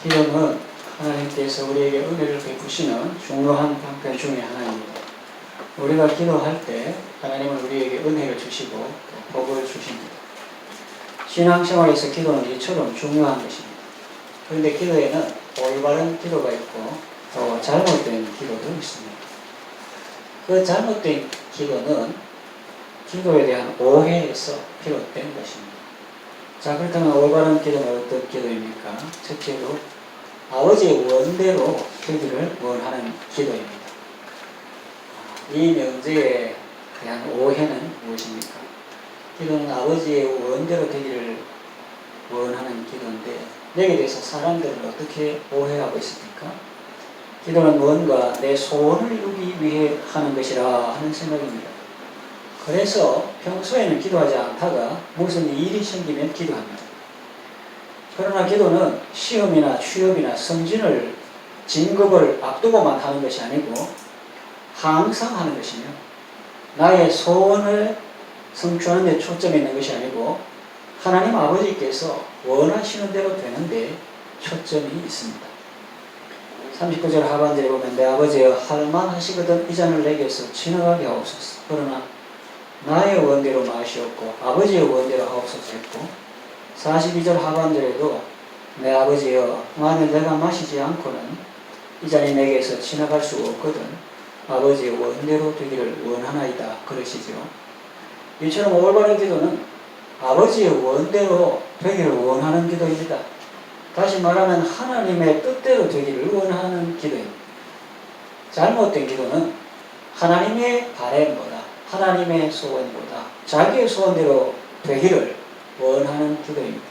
기도는 하나님께서 우리에게 은혜를 베푸시는 중요한 방편 중에 하나입니다. 우리가 기도할 때 하나님은 우리에게 은혜를 주시고 또 복을 주십니다. 신앙생활에서 기도는 이처럼 중요한 것입니다. 그런데 기도에는 올바른 기도가 있고 또 잘못된 기도도 있습니다. 그 잘못된 기도는 기도에 대한 오해에서 비롯된 것입니다. 자, 그렇다면 올바른 기도는 어떤 기도입니까? 첫째로 아버지의 원대로 되기를 원하는 기도입니다. 이 명제에 대한 오해는 무엇입니까? 기도는 아버지의 원대로 되기를 원하는 기도인데 여기에 대해서 사람들은 어떻게 오해하고 있습니까? 기도는 뭔가 내 소원을 이루기 위해 하는 것이라 하는 생각입니다. 그래서 평소에는 기도하지 않다가 무슨 일이 생기면 기도합니다. 그러나 기도는 시험이나 취업이나 승진을 진급을 앞두고만 하는 것이 아니고 항상 하는 것이며 나의 소원을 성취하는 데 초점이 있는 것이 아니고 하나님 아버지께서 원하시는 대로 되는데 초점이 있습니다. 39절 하반절에 보면 내 아버지여 할만하시거든 이 잔을 내게서 지나가게 하옵소서. 그러나 나의 원대로 마시옵고 아버지의 원대로 하옵소서 했고 42절 하반절에도 내 아버지여 만일 내가 마시지 않고는 이 잔이 내게서 지나갈 수 없거든 아버지의 원대로 되기를 원하나이다 그러시죠. 이처럼 올바른 기도는 아버지의 원대로 되기를 원하는 기도입니다. 다시 말하면 하나님의 뜻대로 되기를 원하는 기도입니다. 잘못된 기도는 하나님의 바램보다 하나님의 소원보다 자기의 소원대로 되기를 원하는 기도입니다.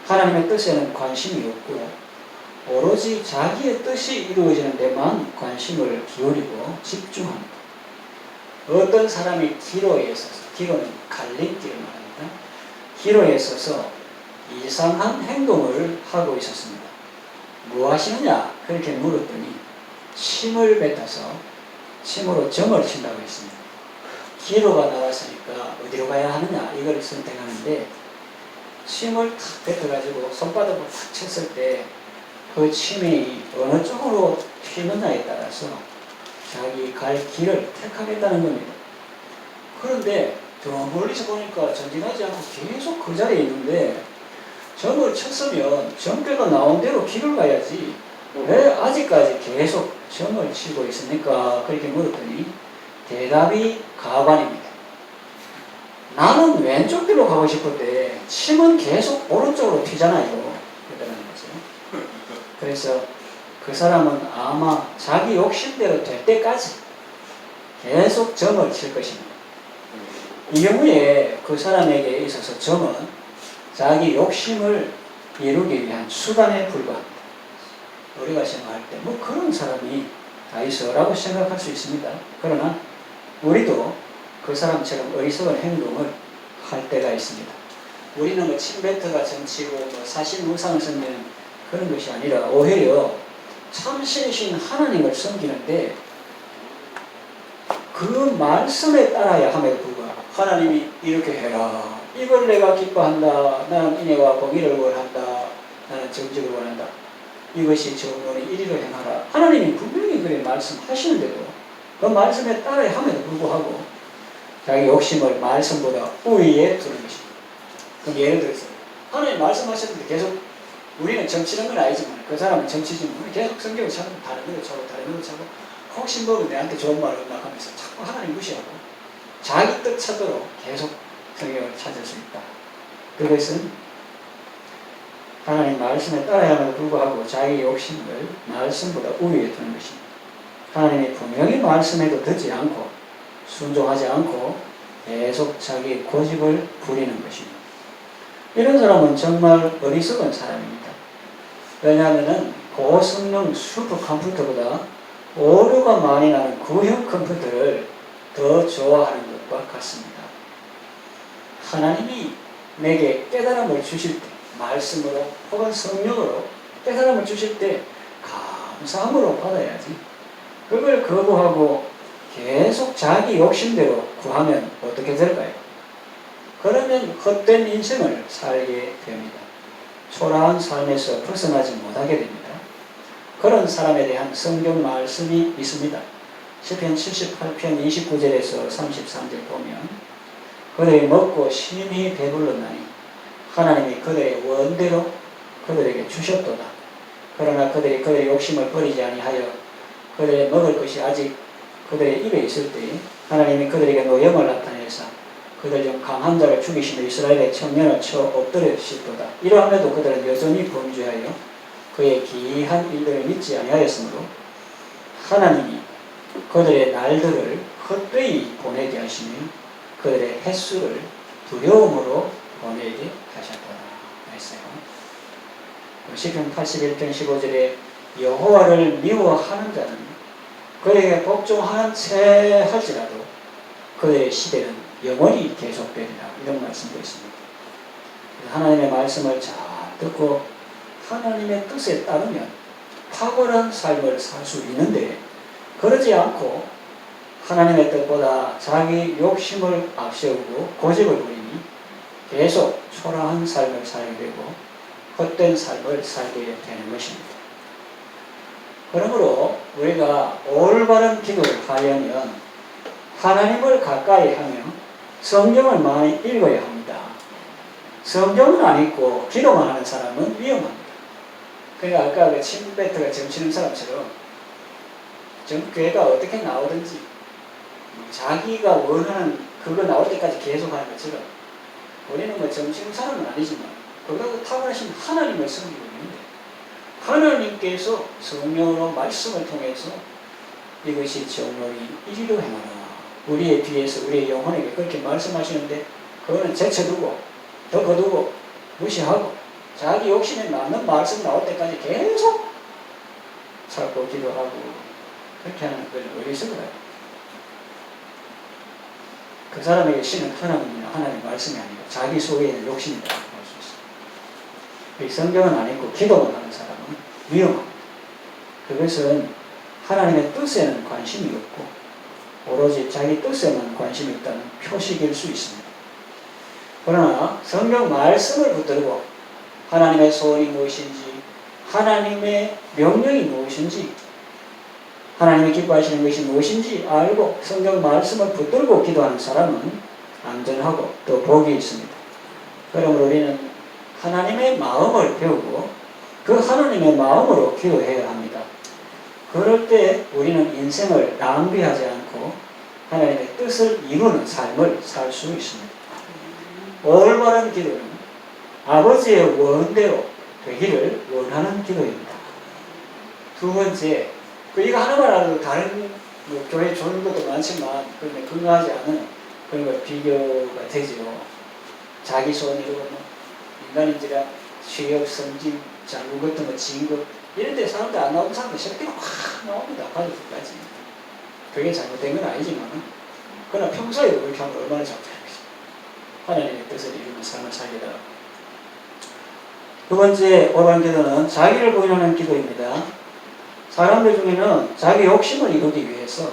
하나님의 뜻에는 관심이 없고 오로지 자기의 뜻이 이루어지는 데만 관심을 기울이고 집중합니다. 어떤 사람이 기도에 있어서, 기도는 갈림길을 말합니다. 기도에 있어서 이상한 행동을 하고 있었습니다. 뭐 하시느냐? 그렇게 물었더니 침을 뱉어서 침으로 점을 친다고 했습니다. 기도가 나왔으니까 어디로 가야 하느냐? 이걸 선택하는데 침을 탁 뱉어가지고 손바닥으로 탁 쳤을 때 그 침이 어느 쪽으로 튀느냐에 따라서 자기 갈 길을 택하겠다는 겁니다. 그런데 저 멀리서 보니까 전진하지 않고 계속 그 자리에 있는데 점을 쳤으면 점괘가 나온 대로 길을 가야지 왜 아직까지 계속 점을 치고 있습니까? 그렇게 물었더니 대답이 가관입니다. 나는 왼쪽 길로 가고 싶은데 침은 계속 오른쪽으로 튀잖아요. 그러는 거죠. 그래서 그 사람은 아마 자기 욕심대로 될 때까지 계속 점을 칠 것입니다. 이 경우에 그 사람에게 있어서 점은 자기 욕심을 이루기 위한 수단에 불과합니다. 우리가 생각할 때 뭐 그런 사람이 다 있어라고 생각할 수 있습니다. 그러나 우리도 그 사람처럼 어리석은 행동을 할 때가 있습니다. 우리는 뭐 침뱉어가 점치고 뭐 사실무상을 섬기는 그런 것이 아니라 오히려 참신이신 하나님을 섬기는데 그 말씀에 따라야 함에도 불구하고 하나님이 이렇게 해라. 이걸 내가 기뻐한다. 나는 인애와 공의를 원한다. 나는 정직을 원한다. 이것이 정론의 이리로 행하라. 하나님이 분명히 그렇게 말씀하시는데도 그 말씀에 따라야 함에도 불구하고 자기 욕심을 말씀보다 우위에 두는 것입니다. 그럼 예를 들어서 하나님 말씀하셨는데 계속 우리는 점치는 건 아니지만 그 사람은 점치지만 계속 성경을 찾고 다른 것도 찾고 다른 것도 찾고 혹시 너는 내한테 좋은 말을 언락하면서 자꾸 하나님 무시하고 자기 뜻 찾도록 계속 성경을 찾을 수 있다. 그것은 하나님 말씀에 따라야만 불구하고 자기 욕심을 말씀보다 우위에 두는 것입니다. 하나님이 분명히 말씀에도 듣지 않고 순종하지 않고 계속 자기 고집을 부리는 것입니다. 이런 사람은 정말 어리석은 사람입니다. 왜냐하면 고성능 슈퍼컴퓨터보다 오류가 많이 나는 구형 컴퓨터를 더 좋아하는 것과 같습니다. 하나님이 내게 깨달음을 주실 때 말씀으로 혹은 성령으로 깨달음을 주실 때 감사함으로 받아야지 그걸 거부하고 계속 자기 욕심대로 구하면 어떻게 될까요? 그러면 헛된 인생을 살게 됩니다. 초라한 삶에서 벗어나지 못하게 됩니다. 그런 사람에 대한 성경 말씀이 있습니다. 시편 78편 29절에서 33절 보면 그들이 먹고 심히 배불렀나니 하나님이 그들의 원대로 그들에게 주셨도다. 그러나 그들이 그들의 욕심을 버리지 아니하여 그들의 먹을 것이 아직 그들의 입에 있을 때에 하나님이 그들에게 노염을 나타내사 그들 중 강한 자를 죽이시며 이스라엘의 청년을 쳐 엎드리시도다. 이러함에도 그들은 여전히 범죄하여 그의 기이한 일들을 믿지 아니하였으므로 하나님이 그들의 날들을 헛되이 보내게 하시며 그들의 횟수를 두려움으로 보내게 하셨도다 했어요. 시편 81편 15절에 여호와를 미워하는 자는 그에게 복종하는 채 할지라도 그들의 시대는 영원히 계속되리라, 이런 말씀도 있습니다. 하나님의 말씀을 잘 듣고 하나님의 뜻에 따르면 탁월한 삶을 살 수 있는데, 그러지 않고 하나님의 뜻보다 자기 욕심을 앞세우고 고집을 부리니 계속 초라한 삶을 살게 되고 헛된 삶을 살게 되는 것입니다. 그러므로 우리가 올바른 기도를 하려면 하나님을 가까이 하며 성경을 많이 읽어야 합니다. 성경은 안 읽고 기도만 하는 사람은 위험합니다. 그러니까 아까 그 침뱉어가 점치는 사람처럼 교회가 어떻게 나오든지 자기가 원하는 그거 나올 때까지 계속하는 것처럼 우리는 뭐 점치는 사람은 아니지만 그거하고 탁월하신 하나님을 섬기고 있는데 하나님께서 성령으로 말씀을 통해서 이것이 정론이 이리로 행하라, 우리의 뒤에서 우리의 영혼에게 그렇게 말씀하시는데 그거는 제쳐두고 더 거두고 무시하고 자기 욕심에 맞는 말씀 나올 때까지 계속 찾고 기도하고 그렇게 하는 건 어리석어요. 그 사람에게 신은 하나님이나 하나님의 말씀이 아니고 자기 속에 있는 욕심이라고 할 수 있어요. 이 성경은 안 읽고 기도만 하는 사람은 위험합니다. 그것은 하나님의 뜻에는 관심이 없고 오로지 자기 뜻에만 관심이 있다는 표식일 수 있습니다. 그러나 성경 말씀을 붙들고 하나님의 소원이 무엇인지, 하나님의 명령이 무엇인지, 하나님이 기뻐하시는 것이 무엇인지 알고 성경 말씀을 붙들고 기도하는 사람은 안전하고 또 복이 있습니다. 그러므로 우리는 하나님의 마음을 배우고 그 하나님의 마음으로 기도해야 합니다. 그럴 때 우리는 인생을 낭비하지 않고 하나님의 뜻을 이루는 삶을 살 수 있습니다. 올바른 기도는 아버지의 원대로 되기를 원하는 기도입니다. 두 번째, 이거 하나만 알아도 다른 교회 좋은 것도 많지만 그런데 건강하지 않은 그런 거 비교가 되죠. 자기 소원 이루고 인간인지라 취업, 승진, 장군 같은 거, 진급 이런 데 사람들 안 나오는 사람들 쉽게 확 나옵니다. 가족들까지. 그게 잘못된 건 아니지만 그러나 평소에 그렇게 하면 얼마나 잘못되겠어요. 하나님의 뜻을 이루는 삶을 살게 되라. 두 번째 올바른 기도는 자기를 부인하는 기도입니다. 사람들 중에는 자기 욕심을 이루기 위해서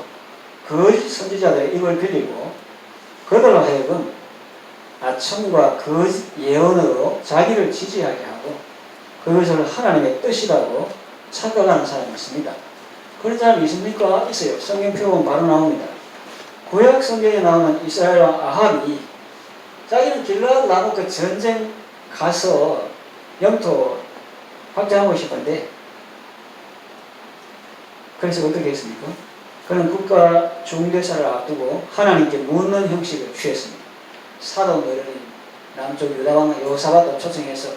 거짓 선지자들의 입을 빌리고 그들로 하여금 아첨과 거짓 예언으로 자기를 지지하게 하고 그것을 하나님의 뜻이라고 착각하는 사람이 있습니다. 그런 사람이 있습니까? 있어요. 성경 표본 바로 나옵니다. 구약 성경에 나오는 이스라엘 왕 아합이 자기는 길르앗 나무 그 전쟁 가서 영토 확장하고 싶은데 그래서 어떻게 했습니까? 그는 국가 중대사를 앞두고 하나님께 묻는 형식을 취했습니다. 사도 너희는 남쪽 유다왕 여호사밧도 초청해서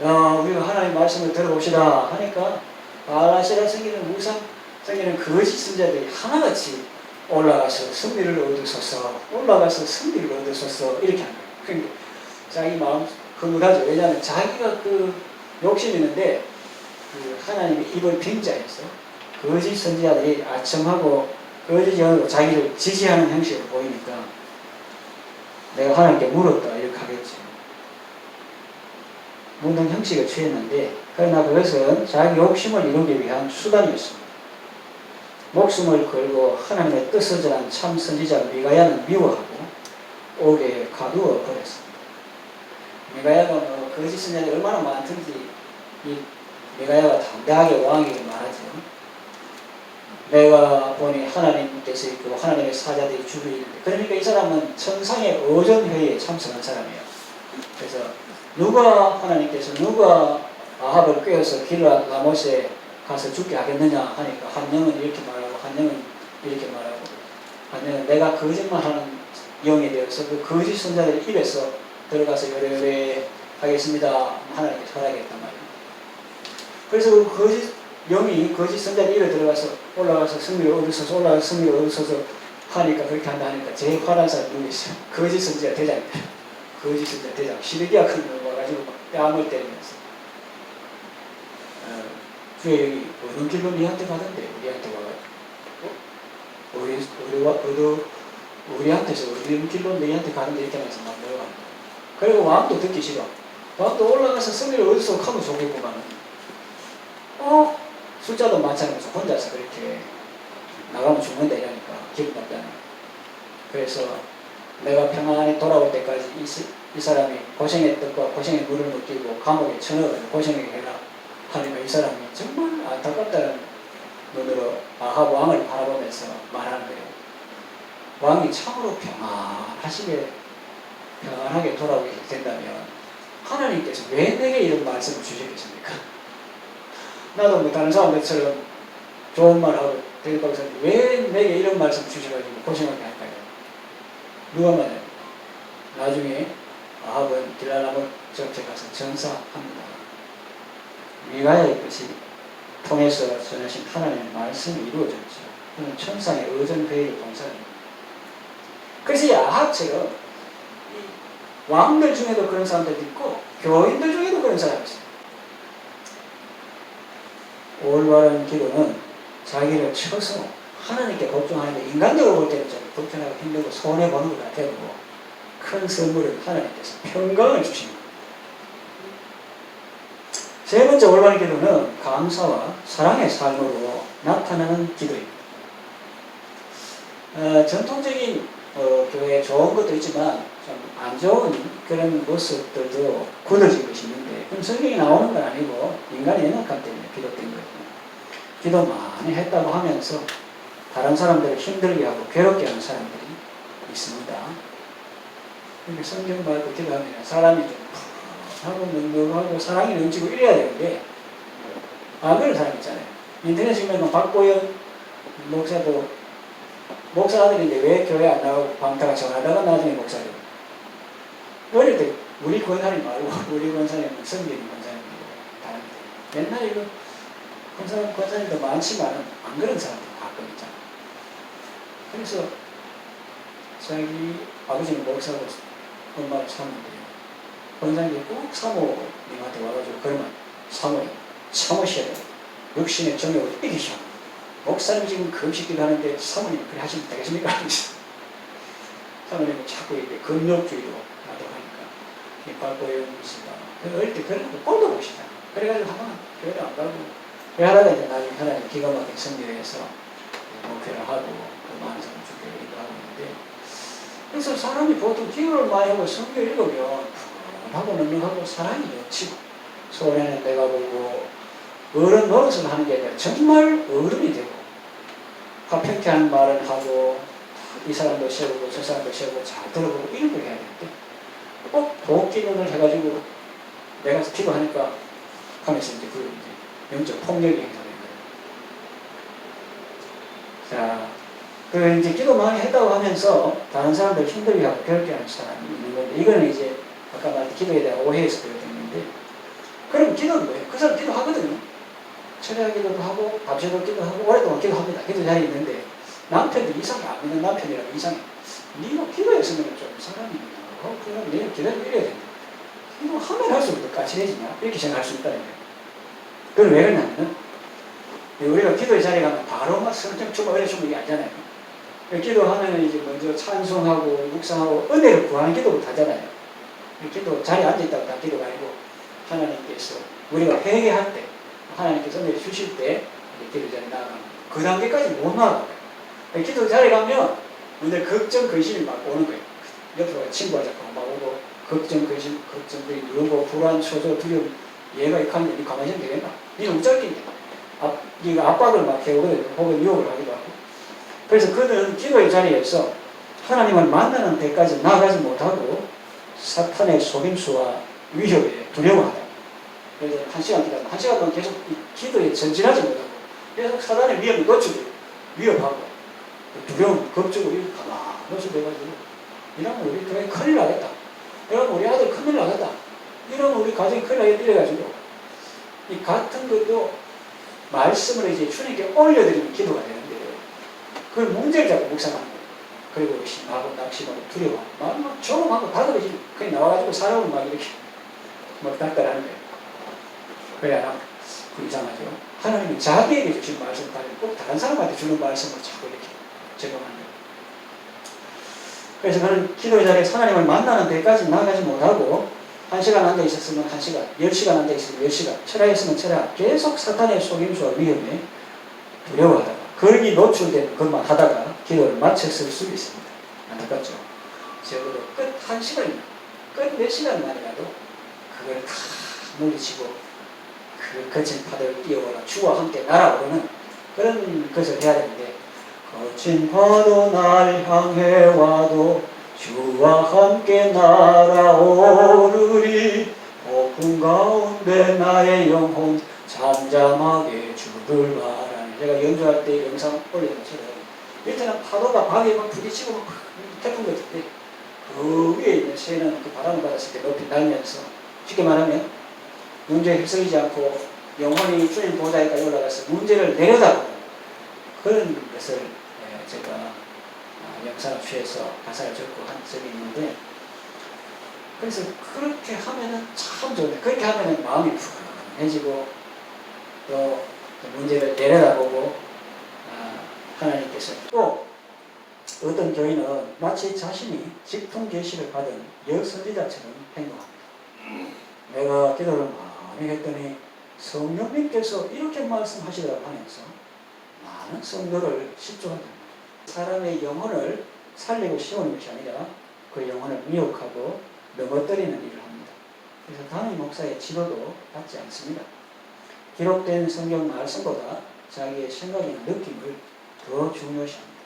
우리가 하나님 말씀을 들어봅시다 하니까 바알아세라 생기는 우상 생기는 거짓 선지자들이 하나같이 올라가서 승리를 얻으소서, 올라가서 승리를 얻으소서 이렇게 합니다. 그러니까 자기 마음 흐뭇하죠. 왜냐하면 자기가 그 욕심이 있는데 하나님의 입을 빙자해서 거짓 선지자들이 아첨하고 거짓 영으로 자기를 지지하는 형식으로 보이니까 내가 하나님께 물었다 이렇게 하겠죠. 묻는 형식을 취했는데 그러나 그것은 자기 욕심을 이루기 위한 수단이었습니다. 목숨을 걸고 하나님의 뜻을 전한 참 선지자 미가야는 미워하고 옥에 가두어 버렸습니다. 미가야가 거짓 선자들이 얼마나 많든지 이 미가야가 당당하게 왕에게 말하죠. 내가 보니 하나님께서 있고 하나님의 사자들이 주변에 있는데, 그러니까 이 사람은 천상의 어전회의에 참석한 사람이에요. 그래서 누가 아합을 꿰어서 길라 라못에 가서 죽게 하겠느냐 하니까 한 영은 이렇게 말하고 한 영은 이렇게 말하고, 한 영은 내가 거짓말하는 영이 되어서 그 거짓 선자들의 입에서 들어가서 요래요래 하겠습니다 하나님께 설하겠단 말이에요. 그래서 그 영이 거짓 선자의 입에 들어가서 올라가서 승리를 얻으소서 하니까, 그렇게 한다 하니까 제일 화난 사람이 누구 있어요? 거짓 선자 대장입니다. 거짓 선자 대장 시드기야 큰 놈 와가지고 막 뺨을 때리면서 주의 여기 어느 길로 니한테 가던데 우리한테 와가지고 우리한테서 어느 길로 너희한테 가는데 이렇게 하면서 막 내려간다. 그리고 왕도 듣기 싫어. 왕도 올라가서 승리를 얻어서 하면 좋겠구만. 숫자도 많지 않으면서 혼자서 그렇게 나가면 죽는다 이러니까 기분 나쁘잖아. 그래서 내가 평안히 돌아올 때까지 이 사람이 고생했던 거 고생의 물을 느끼고 감옥에 쳐넣어가지고 고생하게 해라 하니까 이 사람이 정말 안타깝다는 눈으로 아합 왕을 바라보면서 말하는 거예요. 왕이 참으로 평안하게 돌아오게 된다면 하나님께서 왜 내게 이런 말씀을 주셨겠습니까? 나도 뭐 다른 사람들처럼 좋은 말하고 대박사님 왜 내게 이런 말씀 주셔가지고 고생하게 할까요? 누가 말해요? 나중에 아합은 길라나못 저한테 가서 전사합니다. 미가야의 것이 통해서 전하신 하나님의 말씀이 이루어졌죠. 그는 천상의 의전회의를 봉사합니다. 그래서 이 아합처럼 왕들 중에도 그런 사람들도 있고 교인들 중에도 그런 사람이 있어요. 올바른 기도는 자기를 쳐서 하나님께 복종하는데 인간적으로 볼 때는 좀 불편하고 힘들고 손해보는 것 같아도 큰 선물은 하나님께서 평강을 주십니다. 세 번째 올바른 기도는 감사와 사랑의 삶으로 나타나는 기도입니다. 전통적인 교회에 좋은 것도 있지만 좀 안 좋은 그런 모습들도 굳어진 것이 있는데, 그럼 성경에 나오는 건 아니고 인간의 연약함 때문에 비롯된 거예요. 기도 많이 했다고 하면서 다른 사람들을 힘들게 하고 괴롭게 하는 사람들이 있습니다. 그러니까 성경 말고 기도하면 사람이 좀 하고 넉넉하고 사랑이 넘치고 이래야 되는데 안 그런 사람 있잖아요. 인터넷에 보면 박보현 목사 아들인데 왜 교회 안 나가고 방타가 전하다가 나중에 목사 되고, 어릴 때 우리 권사님 말고 우리 권사님은 성경이 권사님이고 다른데, 옛날에 이거 권사님도 많지만 안 그런 사람도 가끔 있잖아. 그래서 자기 아버지는 목사고 엄마를 사모인데 권사님이 꼭 사모님한테 와가지고 그러면 사모님 참으셔야 돼요. 육신의 정욕을 이기셔. 목사님이 지금 금식기도 하는데 사모님 그래 하시면 되겠습니까? 사모님은 자꾸 이렇게 금욕주의로 나도 하니까 박보영 씨가 어릴 때 그런 거 꼴도 보시잖아. 그래가지고 한번 교회도 안 가고 그러다가 이제 나중에 하나님 기가 막힌 승리를 해서 목회를 하고 또 많은 사람 주교를 인도하고 있는데, 그래서 사람이 보통 기도를 많이 하고 성경 읽으면 하고 넉넉하고 사랑이 넘치고 손에는 내가 보고 어른 노릇을 하는 게 아니라 정말 어른이 되고 화평케 하는 말을 하고 이 사람도 세우고 저 사람도 세우고 잘 들어보고 이런 걸 해야 되는데 꼭 도끼눈을 해가지고 내가 기도하니까 하면서 이제 그 영적 폭력이 행사되는 거예요. 자, 그 이제 기도 많이 했다고 하면서 다른 사람들 힘들게 하고 괴롭게 하는 사람이 있는 건데, 이거는 이제 아까 말한 기도에 대한 오해에서 비롯됐는데, 그럼 기도는 뭐예요? 그 사람 기도하거든요. 철야 기도도 하고 밤새도 기도하고 오랫동안 기도합니다. 기도 자리에 있는데 남편도 이상해. 안 믿는 남편이라고 이상해. 네가 기도했으면 좀 사람이 그럼 내가 기도를 이래야 된다. 기도하면 할수록 더 까칠해지냐? 이렇게 생각할 수 있다는 거예요. 그건 왜 그러냐면 우리가 기도의 자리에 가면 바로 막 성령 주고 은혜 주고 이게 아니잖아요. 기도하면 이제 먼저 찬송하고 묵상하고 은혜를 구하는 기도부터 하잖아요. 기도 자리에 앉아있다고 다 기도가 아니고 하나님께서 우리가 회개할 때 하나님께서 은혜를 주실 때 기도 자리에 나가면 그 단계까지 못 나가요. 기도 자리에 가면 먼저 걱정 근심이 막 오는 거예요. 옆으로 친구가 자꾸 막 오고 걱정들이 누르고 불안, 초조, 두려움, 얘가 이렇게 하면 니 가만히 있으면 되겠나? 니는 우짤긴데. 네가 압박을 막 해오거든. 혹은 유혹을 하기도 하고. 그래서 그들은 기도의 자리에서 하나님을 만나는 데까지 나아가지 못하고 사탄의 속임수와 위협에 두려워하다. 그래서 1시간 기다려. 1시간 동안 계속 기도에 전진하지 못하고 계속 사단의 위협에 노출돼. 위협하고 두려움, 걱정으로 이렇게 가만히 노출돼가지고 이러면 우리 교회 큰일 나겠다. 이러면 우리 아들 큰일 나겠다. 이러면 우리 가정이 큰일 나겠다. 이래가지고 이 같은 것도 말씀을 이제 주님께 올려드리는 기도가 되는데 그 문제를 자꾸 묵상하는 거예요. 그리고 심하고 낙심하고 두려워. 막 조롱하고 다그러지. 그냥 나와가지고 사람을 막 이렇게 막 닦아라는 거예요. 그래야 이상하죠. 하나님이 자기에게 주신 말씀 말고 꼭 다른 사람한테 주는 말씀을 자꾸 이렇게 적용하는 거예요. 그래서 그는 기도의 자리에 하나님을 만나는 데까지 나가지 못하고 1시간 앉아 있었으면 1시간, 10시간 앉아 있으면 10시간, 철야했으면 철야, 계속 사탄의 속임수와 위험에 두려워하다가 거기 노출된 것만 하다가 기도를 마쳤을 수 있습니다. 안타깝죠? 적어도 끝 1시간이나 끝 몇 시간만이라도 그걸 다 물리치고 그 거친 파도를 뛰어오라 주와 함께 날아오르는 그런 것을 해야 되는데 거친 파도 날 향해 와도 주와 함께 날아오르리 폭풍 가운데 나의 영혼 잠잠하게 주를 바라니. 제가 연주할 때 영상 올려놓잖아요. 밑에는 파도가 방에 막 부딪히고 막 태풍 같은데 그 위에 있는 새는 그 바람을 받았을 때 높이 날면서 쉽게 말하면 문제에 휩쓸리지 않고 영혼이 주님 보좌에까지 올라가서 문제를 내려다보는 그런 것을 제가 영상을 취해서 가사를 적고 한 적이 있는데 그래서 그렇게 하면은 참 좋은데 그렇게 하면은 마음이 푸근해지고 또 문제를 내려다보고 하나님께서 또 어떤 교인은 마치 자신이 직통 계시를 받은 여선지자처럼 행동합니다. 내가 기도를 많이 했더니 성령님께서 이렇게 말씀하시더라고 하면서 많은 성도를 실족한다. 사람의 영혼을 살리고 심는 것이 아니라 그 영혼을 미혹하고 넘어뜨리는 일을 합니다. 그래서 담임 목사의 지도도 받지 않습니다. 기록된 성경 말씀보다 자기의 생각이나 느낌을 더 중요시합니다.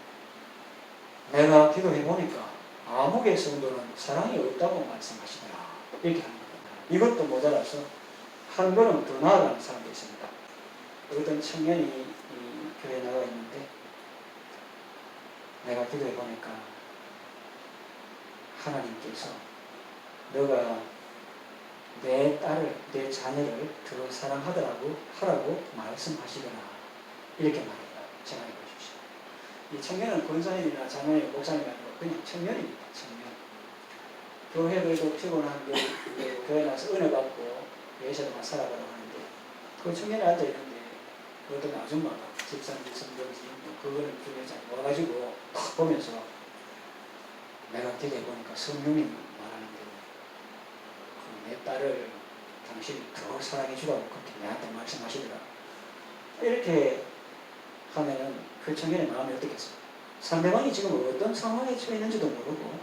내가 기도해보니까 아무개 성도는 사랑이 없다고 말씀하시더라. 이렇게 합니다. 이것도 모자라서 한 걸음 더 나아가는 사람도 있습니다. 어떤 청년이 이 교회에 나가 있는데 내가 기도해보니까 하나님께서 너가 내 딸을, 내 자녀를 더 사랑하더라고 하라고 말씀하시더라. 이렇게 말했다. 생각해 보십시오. 이 청년은 권사님이나 장로님, 목사님 아니고 그냥 청년입니다. 청년. 교회들도 피곤한데 교회 나서 은혜 받고 교회에서만 살아가라고 하는데 그 청년이 앉아있는데 그 어떤 아줌마가 집사인지 성경지 그거는 교회에 와가지고 탁 보면서 내가 기도해보니까 성령님 말하는 대로 내 딸을 당신이 더 사랑해 주라고 그렇게 내한테 말씀하시더라. 이렇게 하면은 그 청년의 마음이 어떻겠어요? 상대방이 지금 어떤 상황에 처해 있는지도 모르고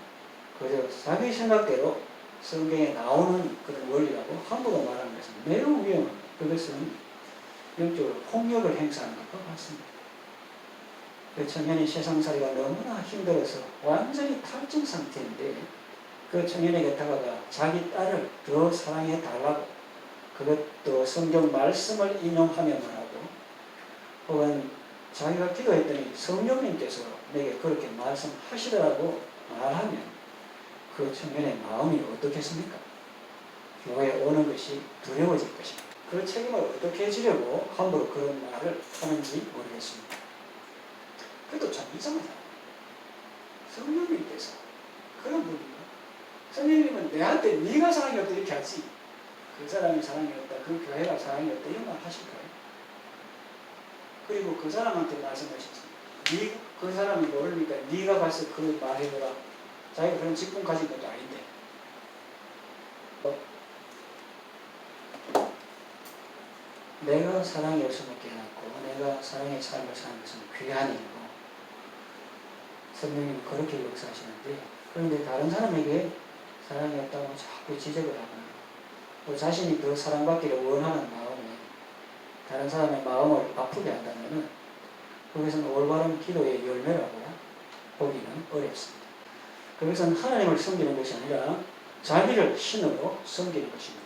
그저 자기 생각대로 성경에 나오는 그런 원리라고 함부로 말하는 것은 매우 위험합니다. 그것은 영적으로 폭력을 행사하는 것과 같습니다. 그 청년이 세상살이가 너무나 힘들어서 완전히 탈진 상태인데 그 청년에게 다가가 자기 딸을 더 사랑해 달라고 그것도 성경 말씀을 인용하며 말하고 혹은 자기가 기도했더니 성령님께서 내게 그렇게 말씀하시더라고 말하면 그 청년의 마음이 어떻겠습니까? 교회에 오는 것이 두려워질 것입니다. 그 책임을 어떻게 지려고 함부로 그런 말을 하는지 모르겠습니다. 그것도 참 이상하다. 성령님께서 그런 분인가? 성령님은 내한테 네가 사랑이 없다 이렇게 하지 그 사람이 사랑이 없다, 그 교회가 사랑이 없다 이런 말 하실까요? 그리고 그 사람한테 말씀하시지 그 사람이 모르니까 네가 가서 그 말해보라. 자기가 그런 직분 가진 것도 아닌데 내가 사랑이 없음을 깨닫고 내가 사랑의 삶을 사는 것은 귀한 일이고 성령님은 그렇게 역사하시는데 그런데 다른 사람에게 사랑이 없다고 자꾸 지적을 하거나 또 자신이 더 사랑받기를 원하는 마음에 다른 사람의 마음을 아프게 한다면 그것은 올바른 기도의 열매라고 보기는 어렵습니다. 그것은 하나님을 섬기는 것이 아니라 자기를 신으로 섬기는 것입니다.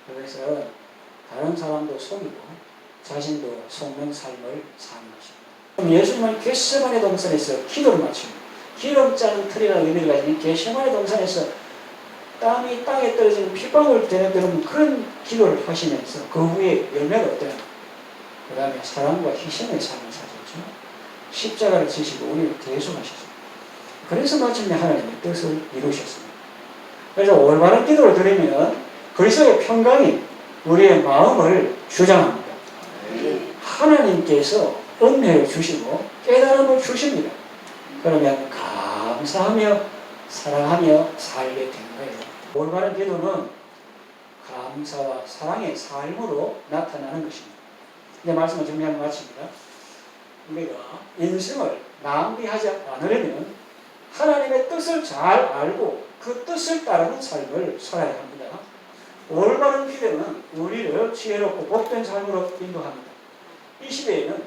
그래서 다른 사람도 속이고 자신도 속는 삶을 사는 것입니다. 예수님은 겟세마네 동산에서 기도를 마치고 기름 짜는 틀이라는 의미를 가진 겟세마네 동산에서 땀이 땅에 떨어지는 핏방울 되는 그런 기도를 하시면서 그 후에 열매가 어때요? 그 다음에 사랑과 희생의 삶을 사셨죠. 십자가를 지시고 우리를 대속하셨습니다. 그래서 마침내 하나님의 뜻을 이루셨습니다. 그래서 올바른 기도를 드리면 그리스도의 평강이 우리의 마음을 주장합니다. 하나님께서 은혜를 주시고 깨달음을 주십니다. 그러면 감사하며 사랑하며 살게 되는 거예요. 올바른 기도는 감사와 사랑의 삶으로 나타나는 것입니다. 이제 말씀을 정리하면 마칩니다. 우리가 인생을 낭비하지 않으려면 하나님의 뜻을 잘 알고 그 뜻을 따르는 삶을 살아야 합니다. 올바른 기도는 우리를 지혜롭고 복된 삶으로 인도합니다. 이 시대에는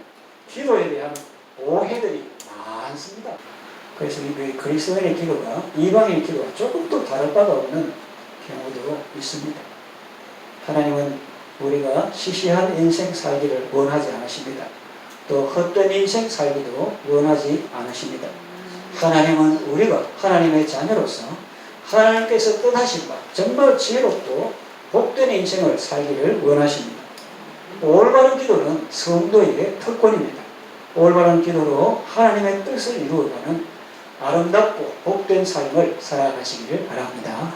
기도에 대한 오해들이 많습니다. 그래서 이 그리스도인의 기도가 이방인의 기도가 조금 더 다를 바가 없는 경우도 있습니다. 하나님은 우리가 시시한 인생 살기를 원하지 않으십니다. 또 헛된 인생 살기도 원하지 않으십니다. 하나님은 우리가 하나님의 자녀로서 하나님께서 뜻하신 바 정말 지혜롭고 복된 인생을 살기를 원하십니다. 올바른 기도는 성도의 특권입니다. 올바른 기도로 하나님의 뜻을 이루어가는 아름답고 복된 삶을 살아가시기를 바랍니다.